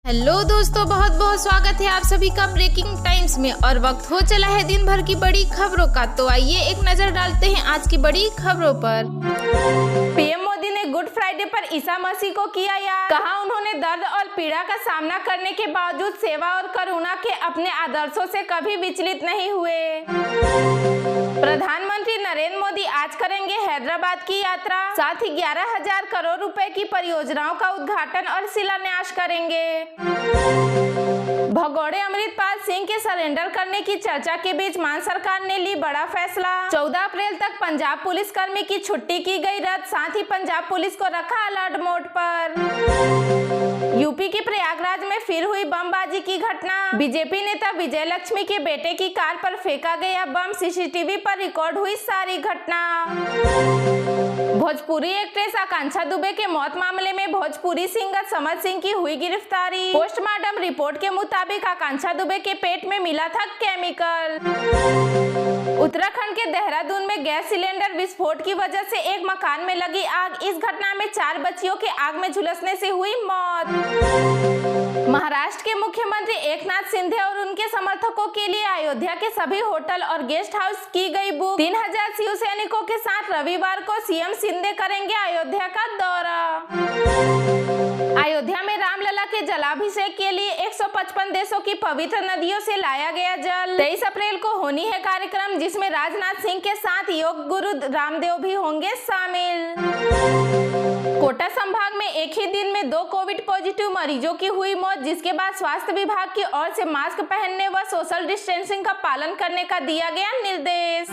Hello दोस्तों, बहुत बहुत स्वागत है आप सभी का ब्रेकिंग टाइम्स में। और वक्त हो चला है दिन भर की बड़ी खबरों का। तो आइए एक नजर डालते हैं आज की बड़ी खबरों पर। पीएम मोदी ने गुड फ्राइडे पर ईसा मसीह को किया याद। कहा उन्होंने दर्द और पीड़ा का सामना करने के बावजूद सेवा और करुणा के अपने आदर्शों से कभी विचलित नहीं हुए। प्रधानमंत्री नरेंद्र मोदी आज करेंगे हैदराबाद की यात्रा। साथ ही 11,000 करोड़ रुपए की परियोजनाओं का उद्घाटन और शिलान्यास करेंगे। भगोड़े अमृतपाल सिंह के सरेंडर करने की चर्चा के बीच मान सरकार ने ली बड़ा फैसला। 14 अप्रैल तक पंजाब पुलिस कर्मी की छुट्टी की गई रद्द। साथ ही पंजाब पुलिस को रखा अलर्ट मोड पर। यूपी के प्रयागराज में फिर हुई बमबाजी की घटना। बीजेपी नेता विजय लक्ष्मी के बेटे की कार पर फेंका गया बम। सीसीटीवी पर रिकॉर्ड हुई सारी घटना। भोजपुरी एक्ट्रेस आकांक्षा दुबे के मौत मामले में भोजपुरी सिंगर समर सिंह की हुई गिरफ्तारी। पोस्टमार्टम रिपोर्ट के मुताबिक आकांक्षा दुबे के पेट में मिला था केमिकल। उत्तराखंड के देहरादून में गैस सिलेंडर विस्फोट की वजह से एक मकान में लगी आग। इस घटना में 4 बच्चियों के आग में झुलसने से हुई मौत। महाराष्ट्र के मुख्यमंत्री एकनाथ शिंदे और उनके समर्थकों के लिए अयोध्या के सभी होटल और गेस्ट हाउस की गई बुक। 3,000 शिव सैनिकों के साथ रविवार को सीएम शिंदे करेंगे अयोध्या का दौरा। अयोध्या में रामलला के जलाभिषेक के लिए 155 देशों की पवित्र नदियों से लाया गया जल। 23 अप्रैल को होनी है कार्यक्रम, जिसमें राजनाथ सिंह के साथ योग गुरु रामदेव भी होंगे शामिल। कोटा संभाग में एक ही दिन में 2 कोविड पॉजिटिव मरीजों की हुई मौत, जिसके बाद स्वास्थ्य विभाग की ओर से मास्क पहनने व सोशल डिस्टेंसिंग का पालन करने का दिया गया निर्देश।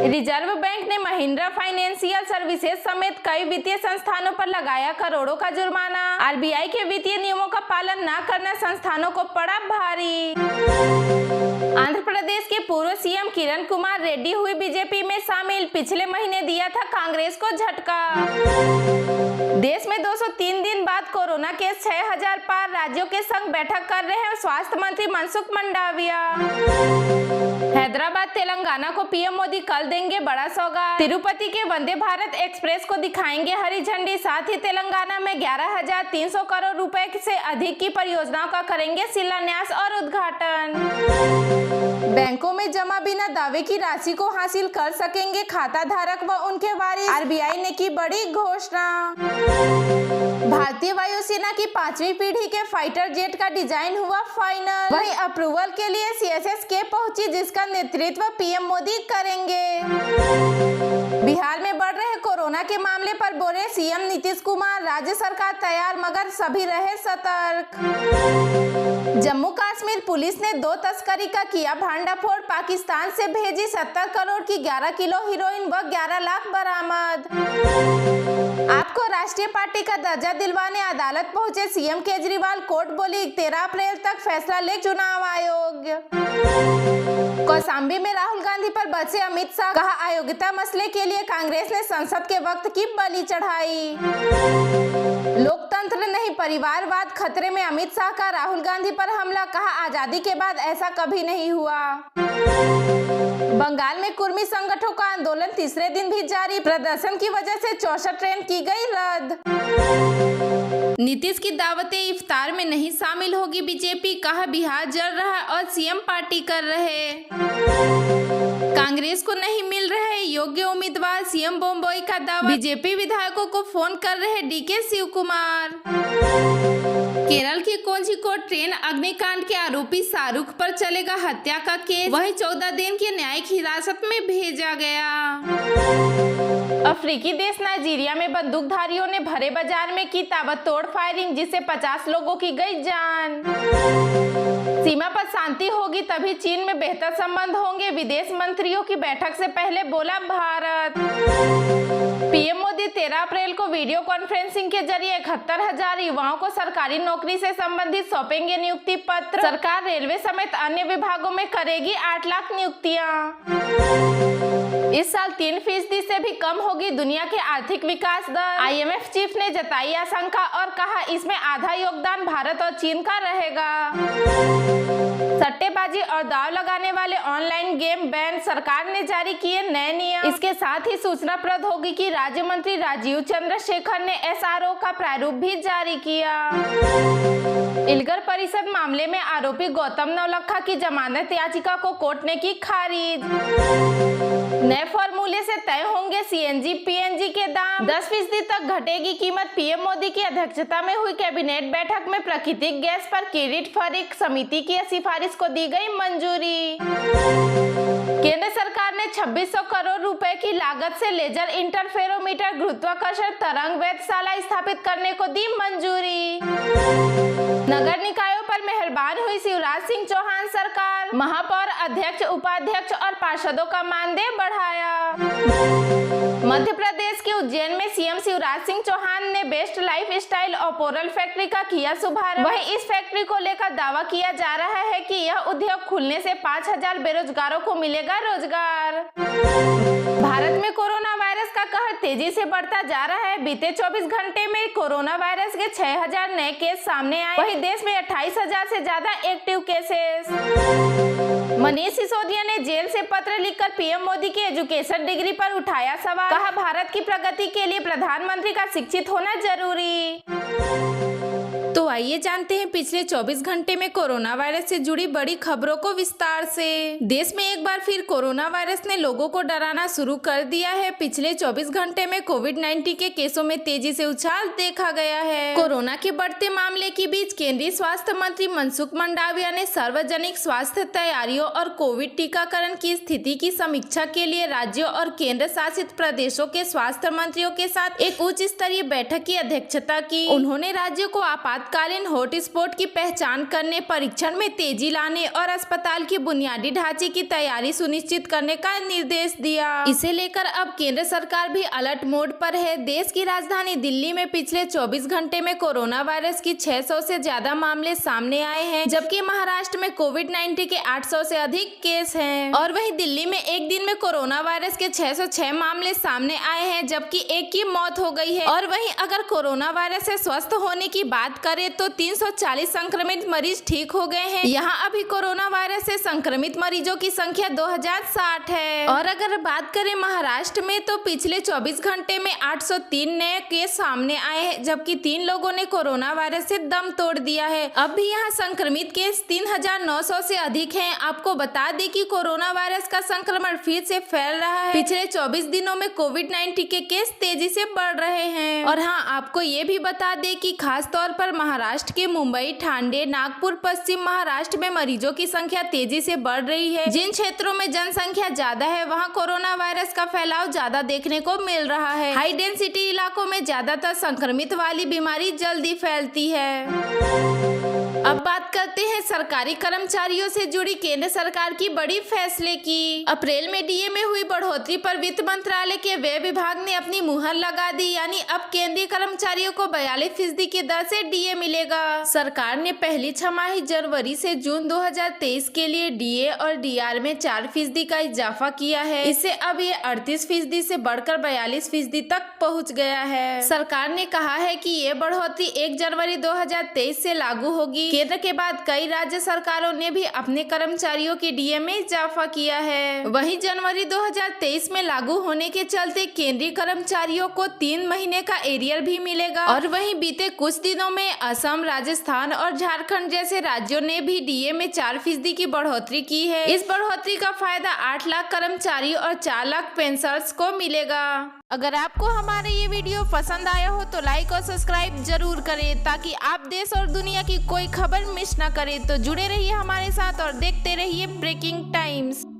रिजर्व बैंक ने महिंद्रा फाइनेंशियल सर्विसेज समेत कई वित्तीय संस्थानों पर लगाया करोड़ों का जुर्माना। आरबीआई के वित्तीय नियमों का पालन न करना संस्थानों को पड़ा भारी। आंध्र प्रदेश के पूर्व सीएम किरण कुमार रेड्डी हुई बीजेपी में शामिल। पिछले महीने दिया था कांग्रेस को झटका। देश में 203 दिन बाद कोरोना केस 6,000 पार। राज्यों के संग बैठक कर रहे हैं स्वास्थ्य मंत्री मनसुख मंडाविया। हैदराबाद तेलंगाना को पीएम मोदी कल देंगे बड़ा सौगात। तिरुपति के वंदे भारत एक्सप्रेस को दिखाएंगे हरी झंडी। साथ ही तेलंगाना में 11,300 करोड़ रुपए से अधिक की परियोजनाओं का करेंगे शिलान्यास और उद्घाटन। बैंकों में जमा बिना दावे की राशि को हासिल कर सकेंगे खाता धारक व उनके वारिस। आरबीआई ने की बड़ी घोषणा। भारतीय वायुसेना की 5वीं पीढ़ी के फाइटर जेट का डिजाइन हुआ फाइनल। वहीं अप्रूवल के लिए सीएसएसके पहुंची, जिसका नेतृत्व पीएम मोदी करेंगे। बिहार में बढ़ रहे कोरोना के मामले पर बोले सीएम नीतीश कुमार, राज्य सरकार तैयार मगर सभी रहे सतर्क। जम्मू कश्मीर पुलिस ने 2 तस्करी का किया भांडाफोड़। पाकिस्तान से भेजी 70 करोड़ की 11 किलो हीरोइन व 11 लाख बरामद। आपको राष्ट्रीय पार्टी का दर्जा दिलवाने अदालत पहुंचे सीएम केजरीवाल। कोर्ट बोली 13 अप्रैल तक फैसला ले चुनाव आयोग। कौशाम्बी में राहुल गांधी पर बरसे अमित शाह। कहा अयोग्यता मसले के लिए कांग्रेस ने संसद के वक्त की बलि चढ़ाई। लोकतंत्र नहीं परिवारवाद खतरे में, अमित शाह का राहुल गांधी पर हमला। कहा आजादी के बाद ऐसा कभी नहीं हुआ। बंगाल में कुर्मी संगठनों का आंदोलन तीसरे दिन भी जारी। प्रदर्शन की वजह से 64 ट्रेन की गई रद्द। नीतीश की दावते इफ्तार में नहीं शामिल होगी बीजेपी। कहा बिहार जल रहा और सीएम पार्टी कर रहे। कांग्रेस को नहीं मिल रहे योग्य उम्मीदवार, सीएम बम्बई का दावा। बीजेपी विधायकों को फोन कर रहे डीके शिव कुमार। केरल की कोझिकोड ट्रेन अग्निकांड के आरोपी शाहरुख पर चलेगा हत्या का केस। वहीं 14 दिन की न्यायिक हिरासत में भेजा गया। अफ्रीकी देश नाइजीरिया में बंदूकधारियों ने भरे बाजार में की ताबड़तोड़ फायरिंग, जिससे 50 लोगों की गई जान। सीमा पर शांति होगी तभी चीन में बेहतर संबंध होंगे, विदेश मंत्रियों की बैठक से पहले बोला भारत। पीएम मोदी 13 अप्रैल को वीडियो कॉन्फ्रेंसिंग के जरिए 71,000 युवाओं को सरकारी नौकरी से संबंधित सौंपेंगे नियुक्ति पत्र। सरकार रेलवे समेत अन्य विभागों में करेगी 8 लाख नियुक्तियां। इस साल 3% से भी कम होगी दुनिया के आर्थिक विकास दर। आईएमएफ चीफ ने जताई आशंका और कहा इसमें आधा योगदान भारत और चीन का रहेगा। सट्टेबाजी और दाव लगाने वाले ऑनलाइन गेम बैन, सरकार ने जारी किए नए नियम। इसके साथ ही सूचना प्रौद्योगिकी राज्य मंत्री राजीव चंद्रशेखर ने एसआरओ का प्रारूप भी जारी किया। इलगर परिषद मामले में आरोपी गौतम नवलखा की जमानत याचिका को कोर्ट ने की खारिज। नए फॉर्मूले से तय होंगे सीएनजी पीएनजी के दाम, 10% तक घटेगी कीमत। पीएम मोदी की अध्यक्षता में हुई कैबिनेट बैठक में प्राकृतिक गैस पर क्रेडिट फरीक समिति की सिफारिश को दी गई मंजूरी। केंद्र सरकार ने 2600 करोड़ रुपए की लागत से लेजर इंटरफेरोमीटर गुरुत्वाकर्षण तरंग वेधशाला स्थापित करने को दी मंजूरी। नगर निकायों पर मेहरबान हुई शिवराज सिंह चौहान सरकार, महापौर, अध्यक्ष, उपाध्यक्ष और पार्षदों का मानदेय बढ़ाया। मध्य प्रदेश के उज्जैन में सीएम शिवराज सिंह चौहान ने बेस्ट लाइफ स्टाइल अपोरल फैक्ट्री का किया शुभारंभ। वहीं इस फैक्ट्री को लेकर दावा किया जा रहा है कि यह उद्योग खुलने से 5000 बेरोजगारों को मिलेगा रोजगार। भारत में कोरोना वायरस का कहर तेजी से बढ़ता जा रहा है। बीते 24 घंटे में कोरोना वायरस के 6000 नए केस सामने आए। वहीं देश में 28,000 से ज्यादा एक्टिव केसेस। मनीष सिसोदिया ने जेल से पत्र लिखकर पीएम मोदी की एजुकेशन डिग्री पर उठाया सवाल। कहा, भारत की प्रगति के लिए प्रधानमंत्री का शिक्षित होना जरूरी। तो आइए जानते हैं पिछले 24 घंटे में कोरोना वायरस से जुड़ी बड़ी खबरों को विस्तार से। देश में एक बार फिर कोरोना वायरस ने लोगों को डराना शुरू कर दिया है। पिछले 24 घंटे में कोविड-19 के केसों में तेजी से उछाल देखा गया है। कोरोना के बढ़ते मामले के बीच केंद्रीय स्वास्थ्य मंत्री मनसुख मंडाविया ने सार्वजनिक स्वास्थ्य तैयारियों और कोविड टीकाकरण की स्थिति की समीक्षा के लिए राज्यों और केंद्र शासित प्रदेशों के स्वास्थ्य मंत्रियों के साथ एक उच्च स्तरीय बैठक की अध्यक्षता की। उन्होंने राज्यों को आपातकालीन हॉटस्पॉट की पहचान करने, परीक्षण में तेजी लाने और अस्पताल की बुनियादी ढांचे की तैयारी सुनिश्चित करने का निर्देश दिया। इसे लेकर अब केंद्र सरकार भी अलर्ट मोड पर है। देश की राजधानी दिल्ली में पिछले 24 घंटे में कोरोना वायरस की 600 से ज्यादा मामले सामने आए हैं, जबकि महाराष्ट्र में कोविड-19 के 800 से अधिक केस हैं। और वहीं दिल्ली में एक दिन में कोरोना वायरस के 606 मामले सामने आए हैं, जबकि एक की मौत हो गई है। और वहीं अगर कोरोना वायरस से स्वस्थ होने की बात करें तो 340 संक्रमित मरीज ठीक हो गए हैं। यहाँ अभी कोरोना वायरस से संक्रमित मरीजों की संख्या 2060 है। और अगर बात करें महाराष्ट्र में तो पिछले 24 घंटे में 803 नए केस सामने आए हैं, जबकि 3 लोगों ने कोरोना वायरस से दम तोड़ दिया है। अब भी यहाँ संक्रमित केस 3900 से अधिक हैं। आपको बता दें कि कोरोना वायरस का संक्रमण फिर से फैल रहा है। पिछले 24 दिनों में कोविड-19 के केस तेजी से बढ़ रहे हैं। और हाँ, आपको ये भी बता दें कि खास तौर पर महाराष्ट्र के मुंबई, ठाणे, नागपुर, पश्चिम महाराष्ट्र में मरीजों की संख्या तेजी से बढ़ रही है। जिन क्षेत्रों में जनसंख्या ज्यादा है वहां कोरोना वायरस का फैलाव ज्यादा देखने को मिल रहा है। हाई डेंसिटी इलाकों में ज्यादातर संक्रमित वाली बीमारी जल्दी फैलती है। अब बात करते हैं सरकारी कर्मचारियों से जुड़ी केंद्र सरकार की बड़ी फैसले की। अप्रैल में डीए में हुई बढ़ोतरी पर वित्त मंत्रालय के व्यय विभाग ने अपनी मुहर लगा दी, यानी अब केंद्रीय कर्मचारियों को 42% की दर से डीए मिलेगा। सरकार ने पहली छमाही जनवरी से जून 2023 के लिए डीए और डीआर में 4% का इजाफा किया है। इससे अब ये 38% से बढ़कर 42% तक पहुंच गया है। सरकार ने कहा है कि ये बढ़ोतरी 1 जनवरी 2023 से लागू होगी। केंद्र के बाद कई राज्य सरकारों ने भी अपने कर्मचारियों की डीए में इजाफा किया है। वहीं जनवरी 2023 में लागू होने के चलते केंद्रीय कर्मचारियों को 3 महीने का एरियर भी मिलेगा। और वहीं बीते कुछ दिनों में असम, राजस्थान और झारखंड जैसे राज्यों ने भी डीए में 4% की बढ़ोतरी की है। इस बढ़ोतरी का फायदा 8 लाख कर्मचारियों और 4 लाख पेंशनर्स को मिलेगा। अगर आपको हमारे ये वीडियो पसंद आया हो तो लाइक और सब्सक्राइब जरूर करें, ताकि आप देश और दुनिया की कोई खबर मिस न करें। तो जुड़े रहिए हमारे साथ और देखते रहिए ब्रेकिंग टाइम्स।